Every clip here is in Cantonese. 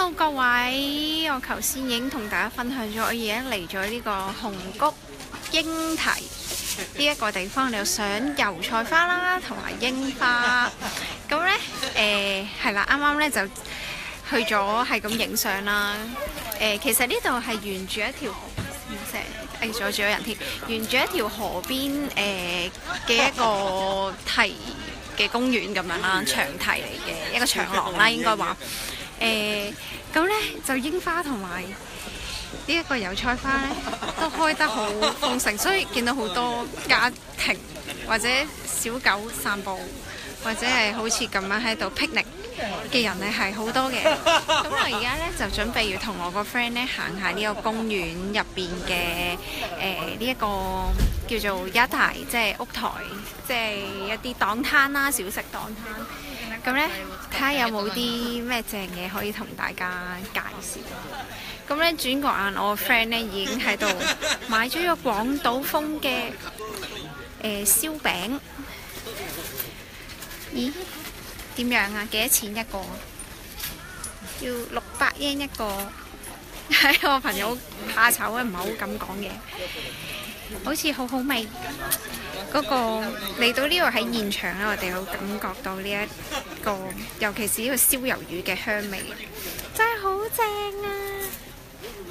Hello 各位，我頭先已經同大家分享咗，我而家嚟咗呢個紅谷英堤呢一個地方，你又想油菜花啦，同埋櫻花。咁呢，係啦，啱啱呢就去咗係咁影相啦。其實呢度係沿住一條河，阻住咗人添，沿住一條河邊嘅一個堤嘅公園咁樣啦，長堤嚟嘅一個長廊啦，應該話。咁呢就櫻花同埋呢一個油菜花呢都開得好豐盛，所以見到好多家庭或者小狗散步，或者係好似咁樣喺度 picnic 嘅人呢係好多嘅。咁我而家呢就準備要同我個 friend 呢行下呢個公園入邊嘅呢一個叫做一台，即係屋台，即係一啲檔攤啦，小食檔攤。咁呢，睇下有冇啲咩正嘢可以同大家介紹。咁呢，轉個眼，我個 friend 呢已經喺度買咗個廣島風嘅燒餅。咦？點樣啊？幾多錢一個？要600 yen 一個。係我朋友怕醜啊，唔係好敢講嘢。好似好好味。嗰個嚟到呢度喺現場咧，我哋好感覺到呢一個，尤其是呢個燒魷魚嘅香味，真係好正啊！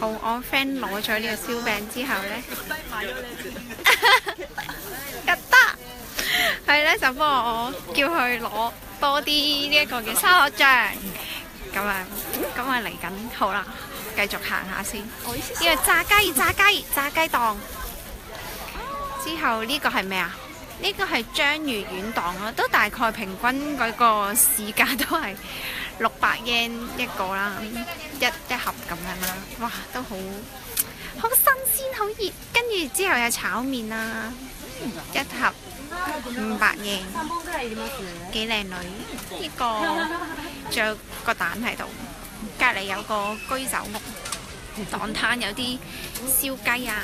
好，我 friend 攞咗呢個燒餅之後呢，係呢就幫我叫佢攞多啲呢一個嘅沙律醬，咁啊嚟緊，好啦，繼續行下先。呢個炸雞檔。之後呢個係咩啊？呢個係章魚丸檔咯，都大概平均嗰個市價都係600 yen 一個啦，一盒咁樣啦。哇，都好新鮮，好熱。跟住之後有炒麵啦，一盒500 yen，幾靚女。呢個仲有個蛋喺度，隔離有個居酒屋。檔攤有啲燒雞啊、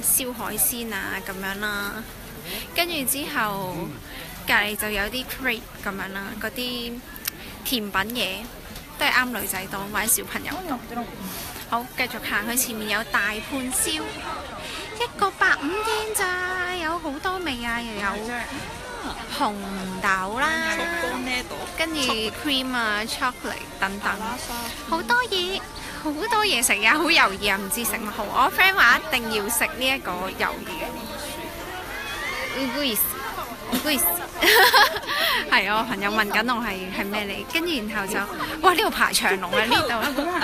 燒海鮮啊咁樣啦，跟住之後隔離就有啲 crepe 咁樣啦，嗰啲甜品嘢都係啱女仔檔或者小朋友檔。好，繼續行去前面有大判燒，一個85 yen咋，有好多味啊，又有紅豆啦，跟住 cream 啊、chocolate 等等，好多嘢。好多嘢食呀，好猶豫啊，唔知食乜好。我 friend 話一定要食呢一個魷魚，係我朋友問緊我係咩嚟，跟住然後就哇呢度排長龍啊呢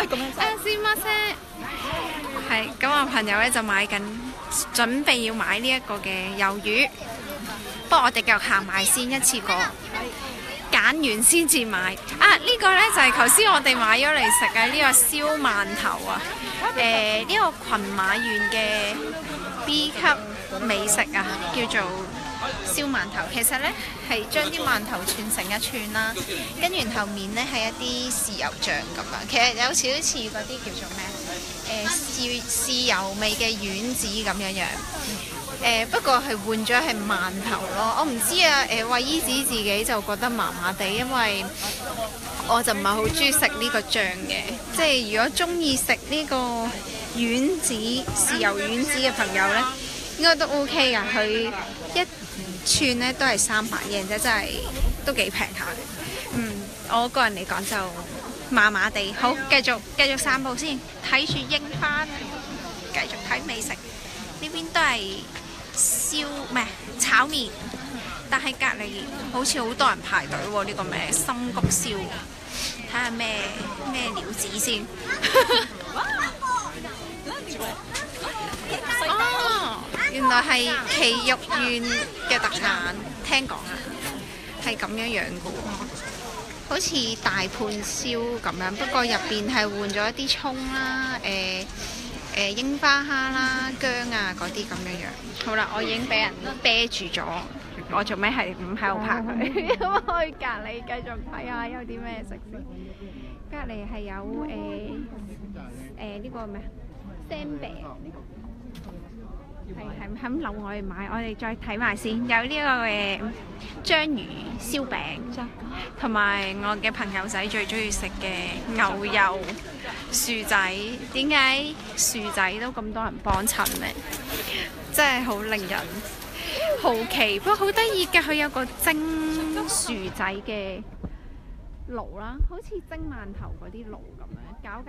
度，先乜聲？係咁我朋友咧就買緊，準備要買呢一個嘅魷魚，不過我哋繼續行埋先，一次過。揀完先至買啊！呢個呢就係頭先我哋買咗嚟食嘅呢個燒饅頭啊！呢個群馬縣嘅 B 級美食啊，叫做燒饅頭。其實呢係將啲饅頭串成一串啦，跟住然後面呢係一啲豉油醬咁樣。其實有少少似嗰啲叫做咩豉油味嘅丸子咁樣。不過係換咗係饅頭咯，我唔知啊。惠姨子自己就覺得麻麻地，因為我就唔係好中意食呢個醬嘅。即係如果中意食呢個丸子豉油丸子嘅朋友呢，應該都 OK 㗎。佢一串呢都係300 yen啫，真係都幾平下嘅。我個人嚟講就麻麻地。好，繼續散步先，睇住櫻花，繼續睇美食。呢邊都係炒麵，但係隔離好似好多人排隊喎。呢個咩深谷燒，睇下咩料子先。哦，原來係埼玉縣嘅特產，聽講啊係咁樣嘅喎，好似大判燒咁樣，不過入邊係換咗一啲葱啦，櫻花蝦啦、薑啊嗰啲咁樣。好啦，我已經俾人啤住咗，我做咩係唔喺度拍佢？去隔離繼續睇下有啲咩食先。隔離係有呢個咩？生餅，係咁諗我哋買，我哋再睇埋先。有呢個嘅章魚燒餅，同埋我嘅朋友仔最中意食嘅牛油薯仔。點解薯仔都咁多人幫襯呢？真係好令人好奇，不過好得意嘅，佢有個蒸薯仔嘅爐啦，好似蒸饅頭嗰啲爐咁樣，搞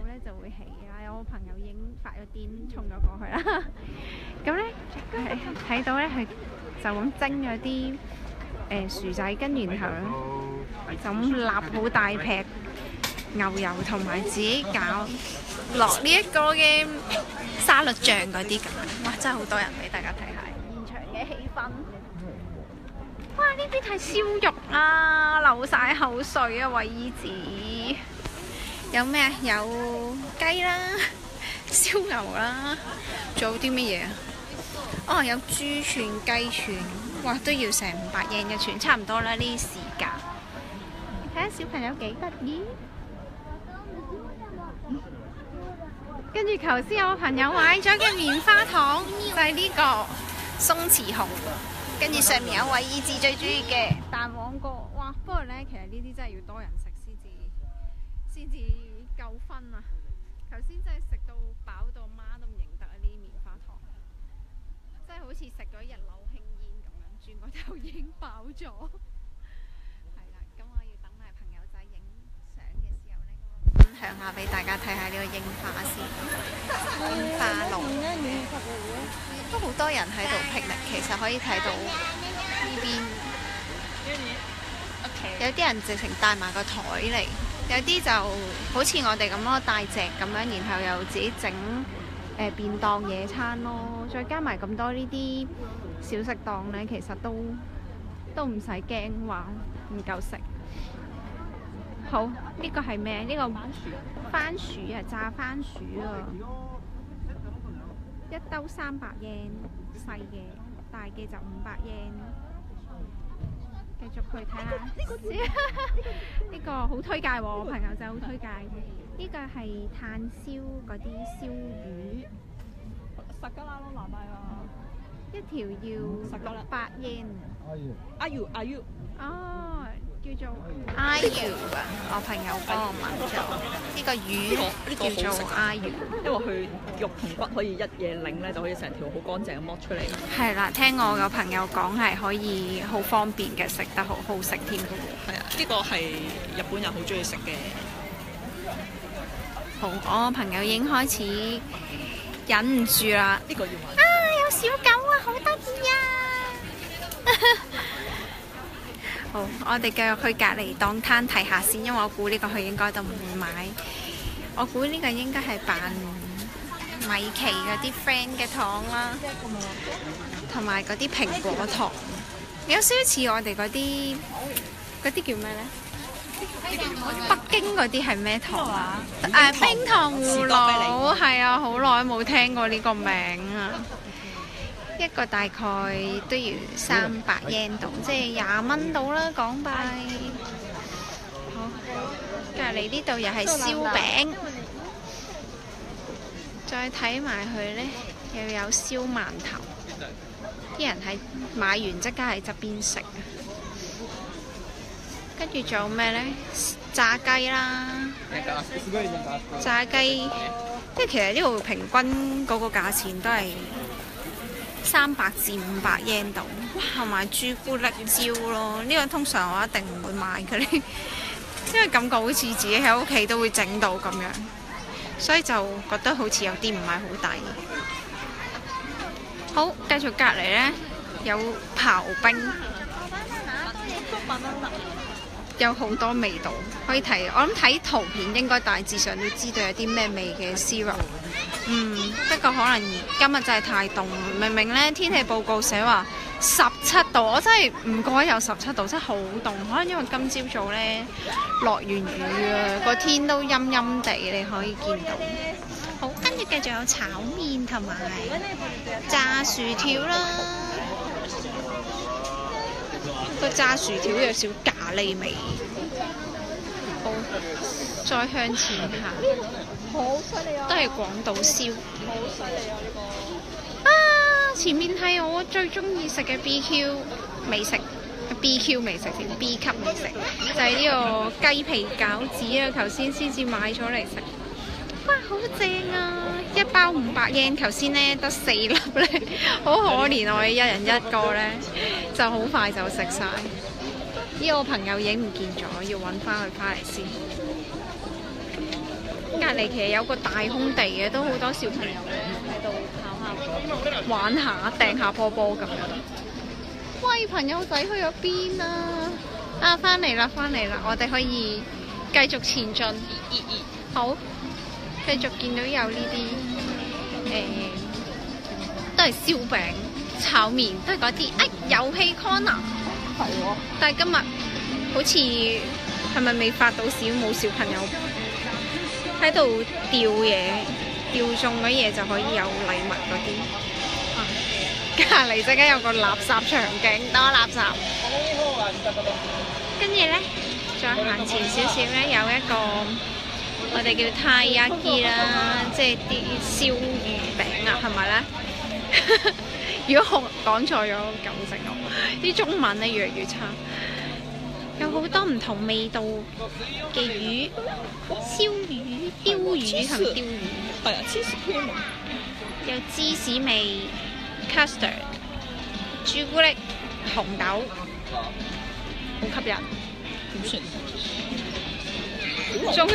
咧就會起啦。有個朋友已經發咗癲衝咗過去啦。咁咧睇到咧佢就咁蒸咗啲薯仔，跟然後咧就咁立好大劈牛油，同埋自己搞落呢一個嘅沙律醬嗰啲咁樣。哇！真係好多人，俾大家睇下現場嘅氣氛。哇！呢邊係燒肉啊，流晒口水啊，衛衣子。有咩啊？有雞啦，燒牛啦，仲有啲乜嘢啊？哦，有豬串、雞串，哇，都要成500yen一串，差唔多啦呢啲市價。睇下小朋友幾得意。跟住頭先有個朋友買咗嘅棉花糖，就係呢個鬆弛紅。跟住上面有衛衣子最中意嘅蛋黃哥，哇！不過咧，其實呢啲真係要多人食先至夠分啊！頭先真係食到飽到媽都唔認得啊！呢啲棉花糖，真係好似食咗一縷輕煙咁樣，轉個頭已經飽咗。係啦，咁我要等埋朋友仔影相嘅時候咧，分享下俾大家睇下呢個櫻花先。櫻花路都好多人喺度劈力，其實可以睇到呢邊有啲人直情帶埋個台嚟，有啲就好似我哋咁咯，大隻咁樣，然後又自己整便當野餐咯，再加埋咁多呢啲小食檔呢，其實都唔使驚話唔夠食。好，呢個係咩？呢個番薯啊，炸番薯啊！一兜300yen，細嘅，大嘅就500yen。繼續去睇下，呢個好推介喎，我朋友仔好推介。呢個係炭燒嗰啲燒魚，一條要600yen。阿 U 哦，叫做阿 U 啊！我朋友幫我問咗呢個魚叫做阿 U，因為佢肉同骨可以一嘢擰咧，就可以成條好乾淨咁剝出嚟。係啦，聽我個朋友講係可以好方便嘅，食得好好食添。係啊，呢個係日本人好中意食嘅。好，我朋友已經開始忍唔住啦。呢個要買。啊，有小狗啊，好得意啊！好，我哋繼續去隔離檔攤睇下先，因為我估呢個佢應該都唔會買。我估呢個應該係扮米奇嗰啲 friend 嘅糖啦，同埋嗰啲蘋果糖，有少少似我哋嗰啲叫咩呢？北京嗰啲係咩糖啊？冰糖葫蘆，係啊，好耐冇聽過呢個名啊！一個大概都要300yen度，即係20蚊到啦港幣。好，隔離呢度又係燒餅，再睇埋佢呢，又有燒饅頭。啲人係買完即刻喺側邊食。跟住仲有咩呢？炸雞啦，炸雞，即係其實呢度平均嗰個價錢都係300至500yen度，同埋朱古力椒咯。呢個通常我一定唔會買嘅咧，因為感覺好似自己喺屋企都會整到咁樣，所以就覺得好似有啲唔係好抵。好，繼續隔離呢，有刨冰。有好多味道可以睇，我諗睇圖片應該大致上都知道有啲咩味嘅 syrup。不過可能今日真係太凍，明明呢天氣報告寫話17度，我真係唔覺得有17度，真係好凍。可能因為今朝早呢落完雨啊，個天都陰陰地，你可以見到。好，跟住繼續有炒麵同埋炸薯條啦。個炸薯條有少咖喱味。好，再向前行，都係廣島燒。好犀利啊！呢個啊，前面係我最中意食嘅 BQ 美食，BQ 美食先 B 級美食，就係呢個雞皮餃子啊！頭先先至買咗嚟食，哇，好正啊！一包500 yen，頭先咧得4粒咧，好可憐我哋一人一個咧，就好快就食晒。呢個朋友影唔見咗，要揾翻佢翻嚟先。隔離其實有個大空地嘅，都好多小朋友喺度跑下、玩下、掟下波波咁樣。喂，朋友仔去咗邊啊？啊，翻嚟啦，翻嚟啦！我哋可以繼續前進。好，繼續見到有呢啲都係燒餅、炒麵，都係嗰啲。遊戲 corner 係喎，但係今日好似係咪未發到閃，冇小朋友喺度吊嘢，吊中嗰嘢就可以有禮物嗰啲。隔離即刻有個垃圾場景，多垃圾。跟住咧，再行前少少咧，有一個我哋叫泰亞基啦，即係啲燒魚餅啊，係咪咧？如果我講錯咗，糾正我。啲中文咧越嚟越差。有好多唔同味道嘅魚，燒魚、鯛魚同鯛魚。係啊，芝士 cream 有芝士味、custard、朱古力、紅豆，好吸引。點算？仲有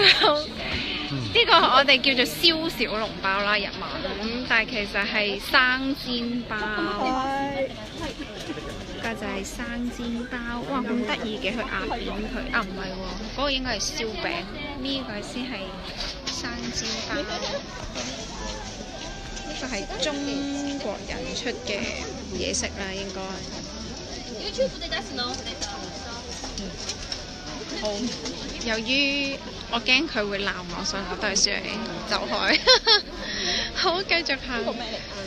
呢個我哋叫做燒小籠包啦，日文，但係其實係生煎包。呢個就係生煎包，哇咁得意嘅，去壓扁佢。啊唔係喎，嗰個應該係燒餅，呢個先係生煎包。呢個係中國人出嘅嘢食啦，應該。好，由於我驚佢會鬧我，所以我都係算走開。好，繼續行。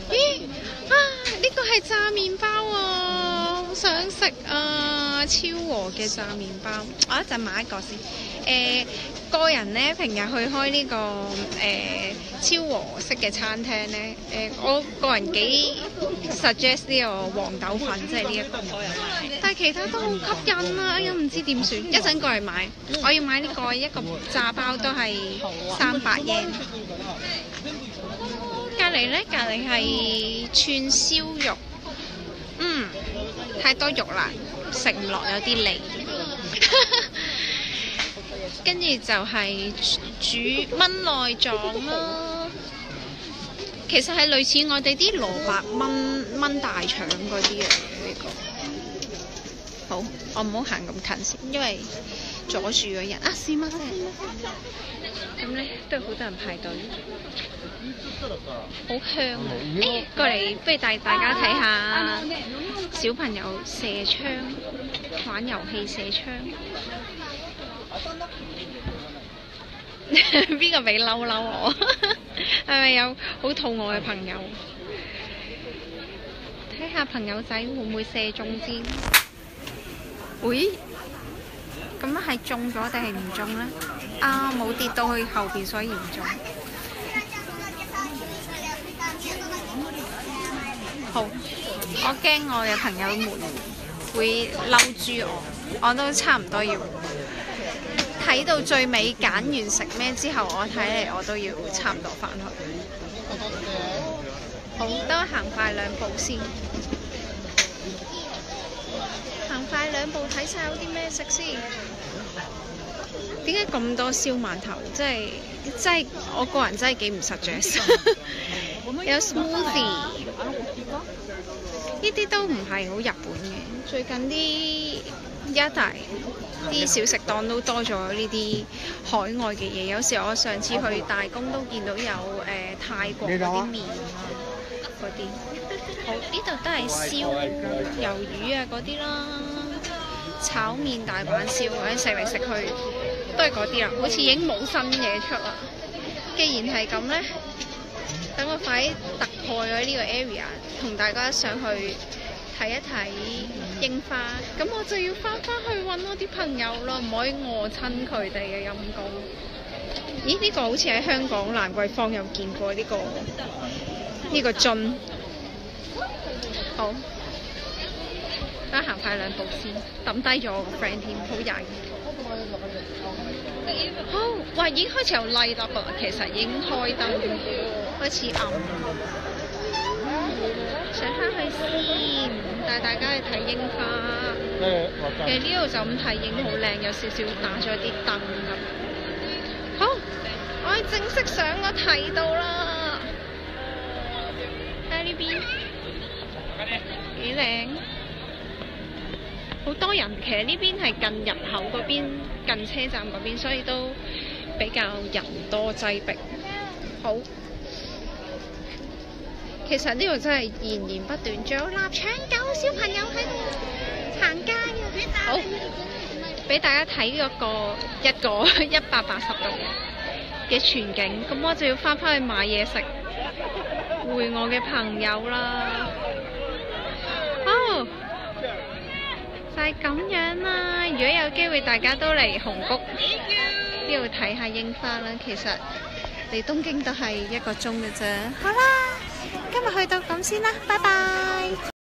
咦啊！呢個係炸麵包啊，好想食啊！超和嘅炸麵包，我一陣買一個先。個人咧平日去開呢個超和式嘅餐廳咧，我個人幾 suggest 呢個黃豆粉，即係呢一個。但係其他都好吸引啊！又唔知點算，一陣過嚟買。我要買呢個一個炸包都係300 yen。隔離咧，隔離係串燒肉，太多肉啦，食唔落，有啲膩。跟住就係煮炆內臟啦，其實係類似我哋啲蘿蔔炆大腸嗰啲嘅呢個。好，我唔好行咁近先，因為阻住個人啊！試乜先？咁咧都好多人排隊，好香啊！過嚟不如帶大家睇下小朋友射槍，玩遊戲射槍。邊個俾嬲我？係咪有好肚餓嘅朋友？睇下朋友仔會唔會射中先？喂，咁係中咗定係唔中呢？啊，冇跌到去後邊，所以唔中。好，我驚我嘅朋友們會嬲住我都差唔多要。睇到最尾揀完食咩之後，我睇嚟我都要差唔多返去。好，等我行快2步先。行快2步睇晒有啲咩食先。點解咁多燒饅頭？真係我個人真係幾唔 suggest。有 smoothie， 呢啲都唔係好日本嘅。最近一大啲小食檔都多咗呢啲海外嘅嘢，有時我上次去大宮都見到有泰國嗰啲麵啊嗰啲。好，呢度都係燒魷魚啊嗰啲啦，炒麵大阪燒，食嚟食去都係嗰啲啦，好似已經冇新嘢出啦。既然係咁呢，等我快啲突破咗呢個 area， 同大家上去睇一睇櫻花，咁我就要翻去揾我啲朋友啦，唔可以餓親佢哋嘅陰公。咦？呢個好似喺香港蘭桂坊有見過呢個樽。好，等行快2步先，抌低咗我個 friend 添，好曳。好，哇！已經開始有 light up 啦，其實已經開燈，開始暗。上翻去先，帶大家去睇櫻花。其實呢度就咁睇已經好靚，有少少打咗啲燈咁。好，我哋正式上個堤度啦。睇下呢邊幾靚，好多人。其實呢邊係近入口嗰邊，近車站嗰邊，所以都比較人多擠迫。好。其實呢度真係源源不斷，仲有臘腸狗小朋友喺度行街啊！好，俾大家睇一個180度嘅全景，咁我就要翻去買嘢食，回我嘅朋友啦。哦，就係咁樣啦。如果有機會，大家都嚟紅谷呢度睇下櫻花啦。其實嚟東京都係1個鐘嘅啫。好啦。今日去到咁先啦，拜拜。